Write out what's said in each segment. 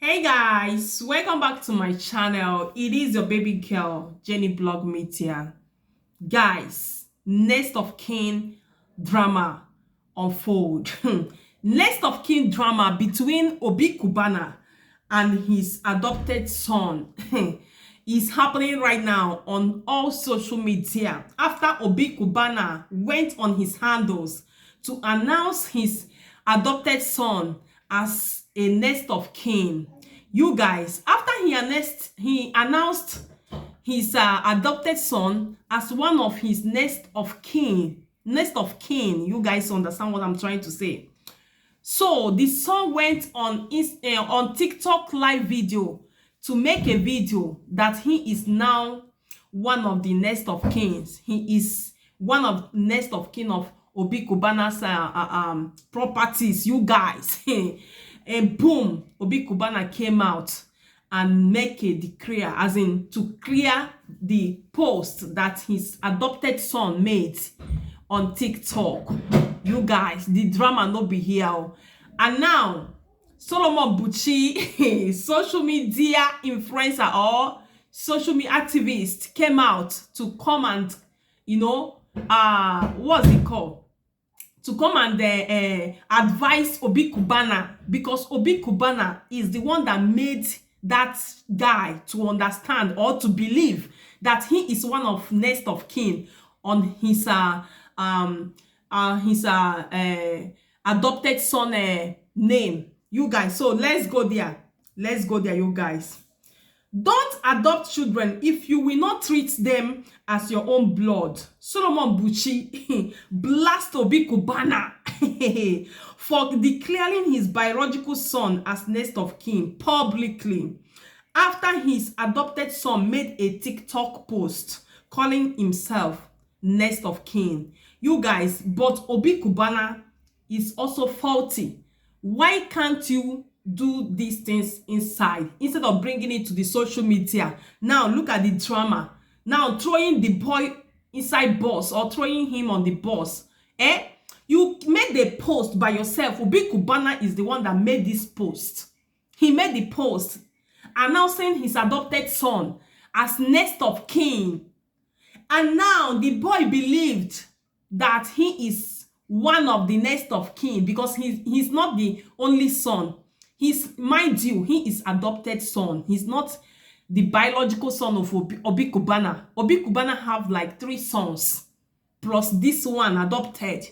Hey guys, welcome back to my channel. It is your baby girl Jenny Blog Media. Guys, next of kin drama unfold. Next of kin drama between Obi Cubana and his adopted son is happening right now on all social media after Obi Cubana went on his handles to announce his adopted son as a next of kin. You guys, after he announced his adopted son as one of his next of kin. You guys understand what I'm trying to say? So the son went on TikTok live video to make a video that he is now one of the next of kins. He is one of next of kin of Obi Cubana's properties, you guys. And boom, Obi Cubana came out and make a declare, as in to clear the post that his adopted son made on TikTok. You guys, the drama no be here. And now, Solomon Buchi, social media influencer or social media activist, came out to come and, what's it called? To come and advise Obi Cubana, because Obi Cubana is the one that made that guy to understand or to believe that he is one of next of kin on his adopted son name. You guys, so let's go there, you guys. Don't adopt children if you will not treat them as your own blood. Solomon Buchi blast Obi Cubana for declaring his biological son as next of kin publicly after his adopted son made a TikTok post calling himself next of kin. You guys, but Obi Cubana is also faulty. Why can't you do these things inside instead of bringing it to the social media? Now look at the drama. Now throwing the boy inside bus or throwing him on the bus. You made the post by yourself. Obi Cubana is the one that made this post. He made the post announcing his adopted son as next of kin. And now the boy believed that he is one of the next of kin because he's not the only son. He's, mind you, he is adopted son. He's not the biological son of Obi Cubana. Obi Cubana have like 3 sons plus this one adopted.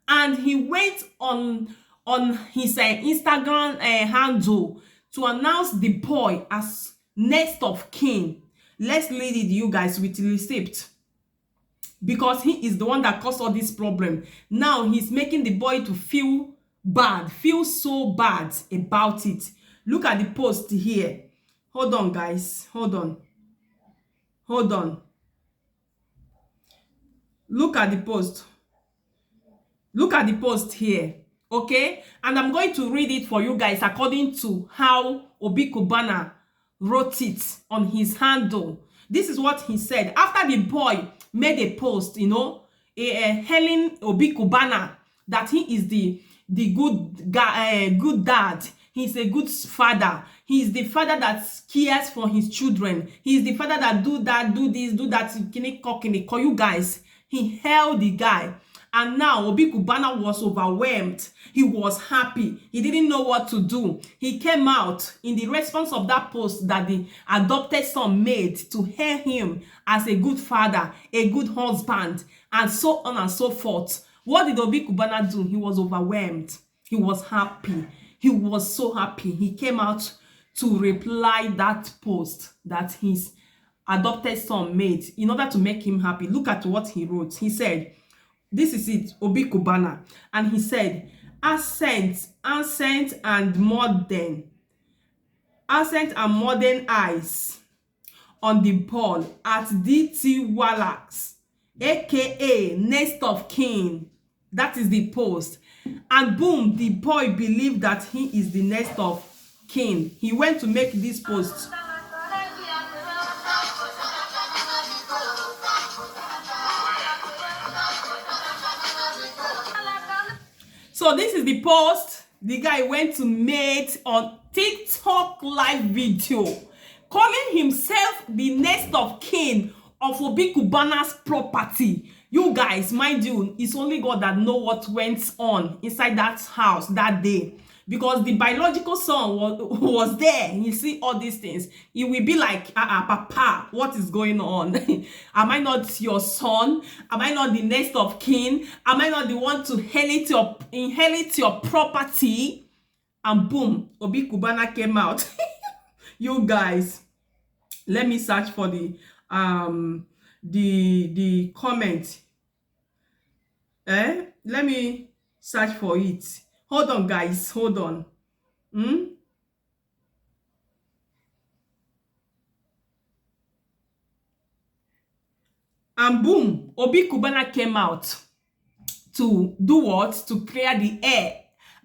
And he went on his Instagram handle to announce the boy as next of kin. Let's lead it, you guys, with receipt, because he is the one that caused all this problem. Now he's making the boy to feel bad, feel so bad about it. Look at the post here. Hold on, guys, hold on. Look at the post here, okay? And I'm going to read it for you guys according to how Obi Cubana wrote it on his handle. This is what he said after the boy made a post, hailing Obi Cubana that he is the good guy, good dad. He's a good father. He's the father that cares for his children. He's the father that do that, do this, do that. You guys, he held the guy. And now Obi Cubana was overwhelmed. He was happy. He didn't know what to do. He came out in the response of that post that the adopted son made to hail him as a good father, a good husband, and so on and so forth. What did Obi Cubana do? He was overwhelmed. He was happy. He was so happy. He came out to reply that post that his adopted son made in order to make him happy. Look at what he wrote. He said, this is it, Obi Cubana. And he said, accent and modern eyes on the ball at DT Wallax, aka next of kin. That is the post. And boom, the boy believed that he is the next of kin. He went to make this post. So this is the post the guy went to make on TikTok live video calling himself the next of kin of Obi Cubana's property. You guys, mind you, it's only God that know what went on inside that house that day, because the biological son was there. You see all these things, it will be like, papa, what is going on? Am I not your son? Am I not the next of kin? Am I not the one to inherit your property? And boom, Obi Cubana came out. You guys, let me search for the comment. Let me search for it. Hold on, guys, hold on. And boom, Obi Cubana came out to do what? To clear the air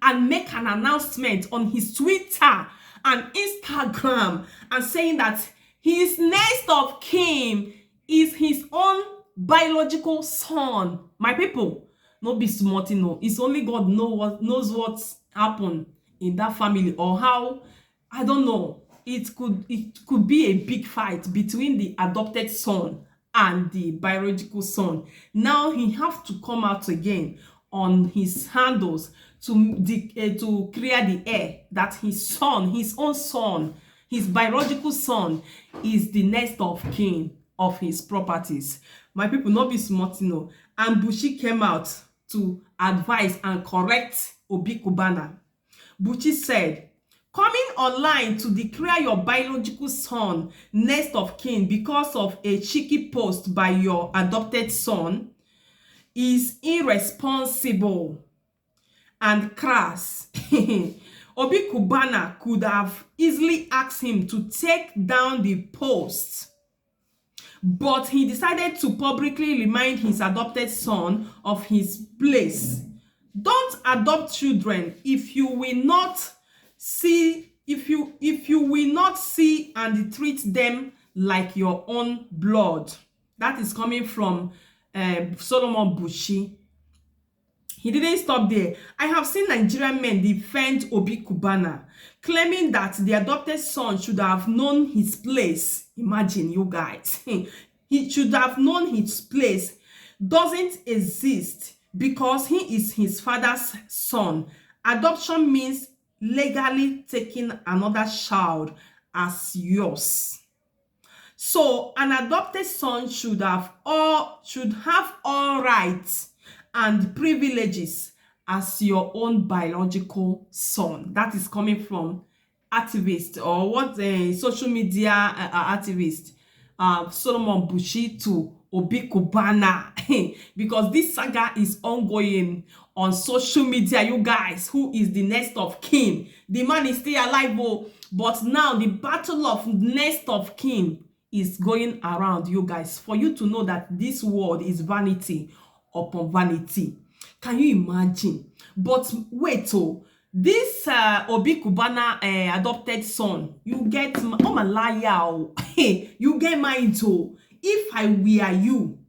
and make an announcement on his Twitter and Instagram, and saying that his next of kin is his own biological son. My people, no be smarty, no. It's only God knows what's happened in that family, or how, I don't know. It could be a big fight between the adopted son and the biological son. Now he have to come out again on his handles to clear the air that his son, his own son, his biological son, is the next of kin of his properties. My people, not be smart, no. And Buchi came out to advise and correct Obi Cubana. Buchi said, coming online to declare your biological son next of kin because of a cheeky post by your adopted son is irresponsible and crass. Obi Cubana could have easily asked him to take down the post, but he decided to publicly remind his adopted son of his place. Don't adopt children if you will not see and treat them like your own blood. That is coming from Solomon Buchi. He didn't stop there. I have seen Nigerian men defend Obi Cubana, claiming that the adopted son should have known his place. Imagine, you guys. He should have known his place doesn't exist because he is his father's son. Adoption means legally taking another child as yours. So an adopted son should have all rights and privileges as your own biological son. That is coming from activist, or what social media activist Solomon Buchi to Obi Cubana. Because this saga is ongoing on social media, you guys. Who is the next of kin? The man is still alive, but now the battle of next of kin is going around, you guys, for you to know that this world is vanity upon vanity. Can you imagine? But wait, this Obi Cubana adopted son, you get Malaya, you get mine too. If I were you,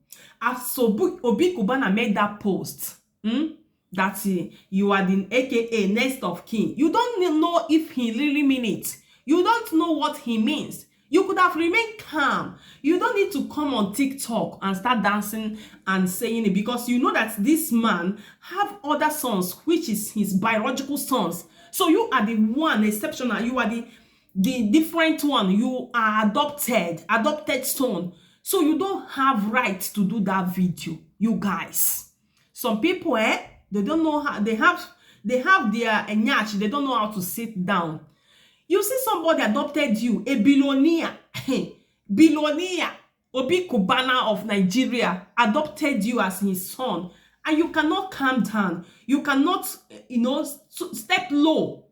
as Obi Cubana made that post, that you are the AKA next of kin, you don't know if he really mean it. You don't know what he means. You could have remained calm. You don't need to come on TikTok and start dancing and saying it, because you know that this man have other sons, which is his biological sons. So you are the one exceptional. You are the different one. You are adopted son. So you don't have right to do that video, you guys. Some people, they don't know how, they have their nyach, they don't know how to sit down. You see somebody adopted you, a billionaire, billionaire, Obi Cubana of Nigeria adopted you as his son, and you cannot calm down. You cannot, step low,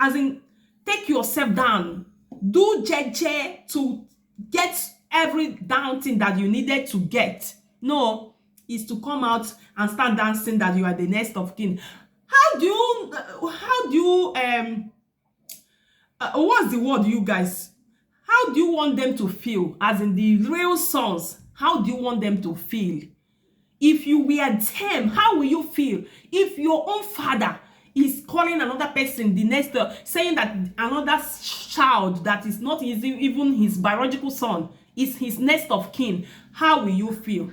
as in take yourself down. Do jeje to get every down thing that you needed to get. No, is to come out and start dancing that you are the next of kin. How do you what's the word, you guys? How do you want them to feel? As in the real sons, how do you want them to feel? If you were them, how will you feel? If your own father is calling another person the next, saying that another child that is not even his biological son is his next of kin, how will you feel?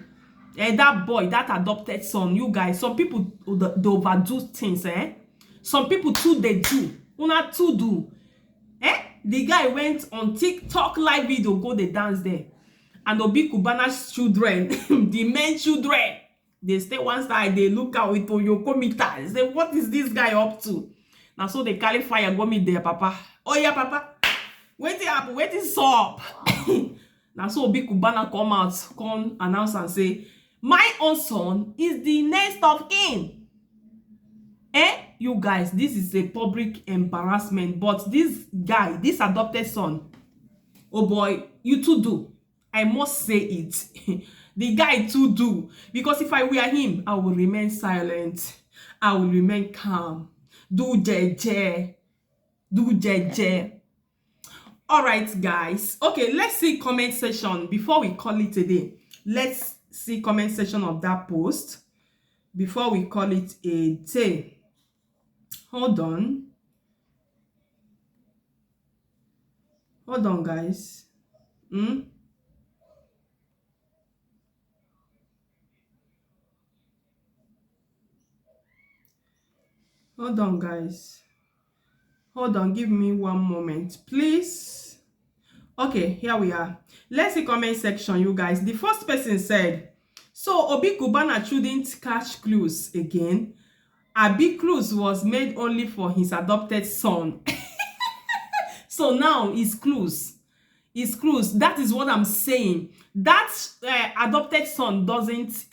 That boy, that adopted son, you guys, some people they overdo things, some people too, they do, una too do. The guy went on TikTok live video, go the dance there, and Obi Cubana's children, the men children, they stay one side, they look out with Oyoko meter. They say, what is this guy up to? Now so they carry fire, go meet their papa. Oh yeah, papa, waiting up, waiting up. Now so Obi Cubana come out, come announce and say, my own son is the next of kin. You guys, this is a public embarrassment. But this guy, this adopted son, oh boy, you too do. I must say it. The guy too do. Because if I were him, I will remain silent. I will remain calm. Do jeje. Do jeje. Alright, guys. Okay, let's see comment section before we call it a day. Let's see comment section of that post before we call it a day. Hold on, guys. Hold on, guys. Hold on, give me one moment, please. Okay, here we are. Let's see comment section, you guys. The first person said, so Obi Cubana shouldn't catch clues again. Abi clues was made only for his adopted son. So now it's clues. It's clues. That is what I'm saying. That adopted son doesn't,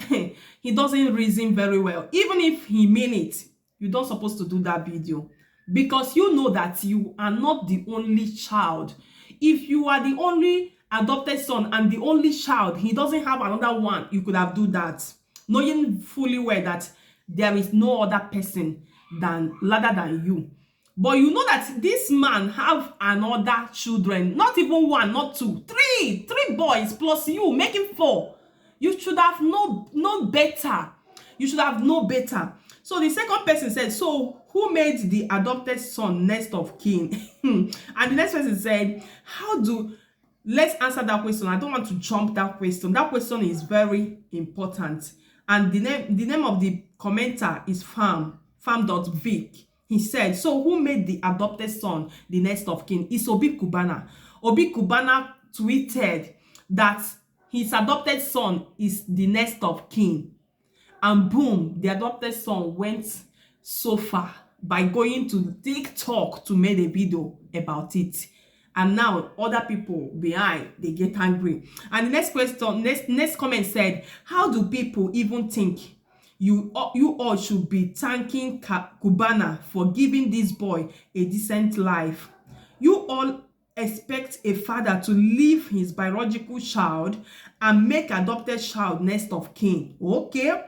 he doesn't reason very well. Even if he mean it, you don't supposed to do that video. Because you know that you are not the only child. If you are the only adopted son and the only child, he doesn't have another one, you could have do that. Knowing fully well that there is no other person other than you. But you know that this man have another children, not even one, not two, three boys plus you, making 4. You should have known better. You should have known better. So the second person said, so who made the adopted son next of kin? And the next person said, let's answer that question. I don't want to jump that question. That question is very important. And the name of the commenter is farm.vic. He said, so who made the adopted son the next of kin? It's Obi Cubana. Obi Cubana tweeted that his adopted son is the next of kin. And boom, the adopted son went so far by going to TikTok to make a video about it. And now other people behind, they get angry. And the next question, next comment said, how do people even think you all should be thanking Cubana for giving this boy a decent life? You all expect a father to leave his biological child and make adopted child next of kin. Okay?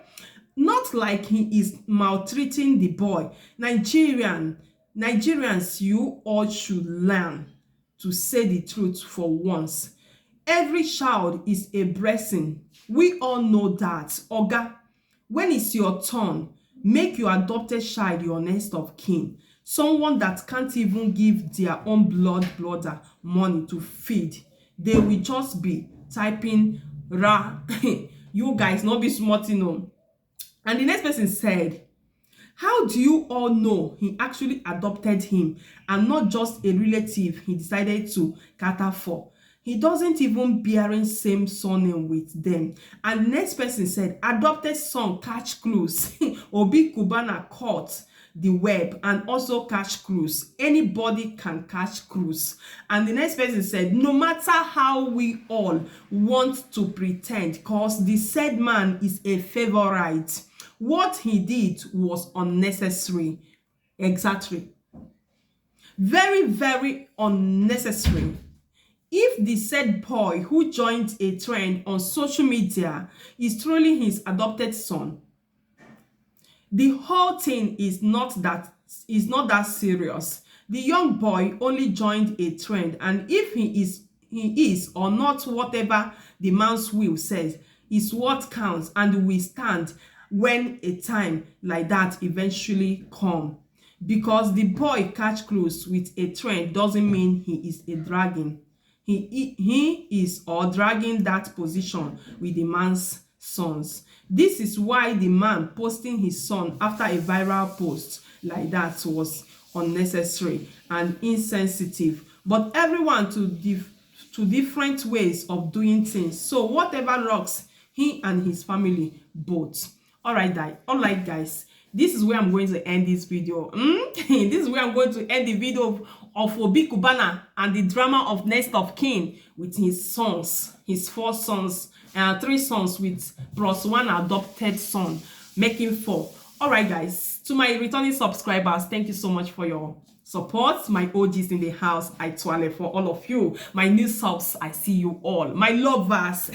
Not like he is maltreating the boy. Nigerians, you all should learn to say the truth for once. Every child is a blessing. We all know that. Oga, when it's your turn, make your adopted child your next of kin. Someone that can't even give their own brother money to feed. They will just be typing ra. You guys not be smart, you know. And the next person said, how do you all know he actually adopted him and not just a relative he decided to cater for? He doesn't even bearing same surname with them. And the next person said, adopted son catch clues. Obi Cubana caught the web and also catch clues. Anybody can catch clues. And the next person said, no matter how we all want to pretend, because the said man is a favorite, what he did was unnecessary. Exactly. Very, very unnecessary. If the said boy who joined a trend on social media is truly his adopted son, the whole thing is not that serious. The young boy only joined a trend, and if he is or not, whatever the man's will says is what counts and will stand when a time like that eventually come. because the boy catch cruise with a trend doesn't mean he is a dragging. He is or dragging that position with the man's sons. This is why the man posting his son after a viral post like that was unnecessary and insensitive. But everyone to different ways of doing things. So whatever rocks he and his family both. All right, guys. This is where I'm going to end this video. This is where I'm going to end the video of Obi Cubana and the drama of next of kin with his sons, his 4 sons, 3 sons with plus 1 adopted son, making 4. All right, guys. To my returning subscribers, thank you so much for your support. My OGs in the house, I twirl for all of you. My new subs, I see you all. My lovers,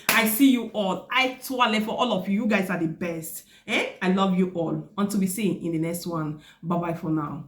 I see you all. I twirl for all of you. You guys are the best. I love you all. Until we see in the next one. Bye bye for now.